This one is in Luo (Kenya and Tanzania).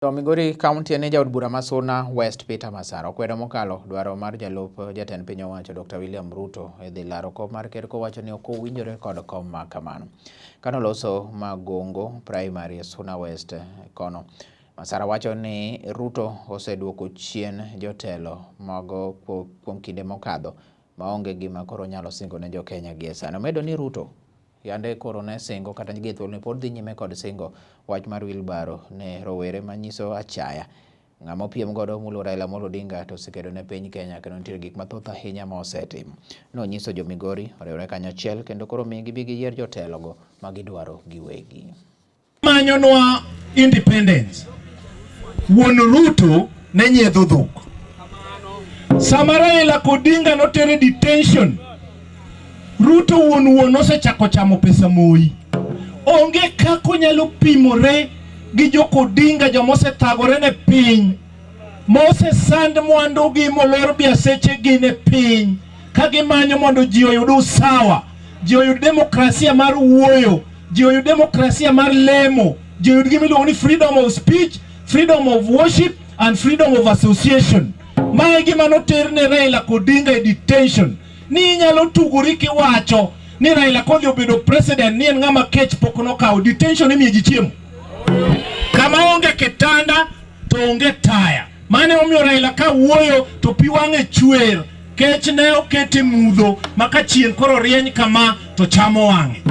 To Migori County ne jaod bura ma Suna West Peter Masara okwedo mokalo dwaro mar jalup jatend piny owacho Dr. William Ruto e dhi laro kom mar ker kowacho ni ok owinjore kod kom ma kamano. Kanoloso Magongo Primary Suna West kono, Masara wacho ni Ruto oseduoko chien jotelo mago kuom kinde mokadho maonge gima koro nyalo singo ne jo Kenya gie sani. Omedo ni Ruto yande koro ne singo kata gethol ne pod dhi nyime kod singo wach mar wheelbarrow ne rowere manyiso achaya ng'ama opiem godo mulo Raila Amolo Odinga to osekedo ne piny Kenya kendo nitie gik mathoth ahinya ma osetimo. Nonyiso jo Migori oriwore kanyachiel kendo koro mingi bi giyier jotelo go ma gidwaro giwegi. Manyonwa independence. Wuon Ruto ne nyiedho dhok. Sama Raila Odinga notere detention, Ruto wuon osechako chamo pesa Moi. Onge kako nyalo pimore gi jo Odinga jo mosethagore ne piny. Mose sand mwandu gi molor biaseche gi ne piny. Kagi manyo mondo ji oyud usawa, ji oyud demokrasia mar wuoyo, ji oyud demokrasia mar lemo, ji oyud gimiluongo ni freedom of speech, freedom of worship and freedom of association. Mae gima noter ne Raila Odinga e detention. Ni nyalo tuguri kiwacho ni Raila kodhi obedo president ni en ng'ama kech pok nokawo detention imiyo ji chiemo. Kama onge kitanda to onge taya. Mane omiyo Raila ka wuoyo to pi wang'e chwer. Kech ne okete mudho maka chien koro rieny kama to chamo wang'e.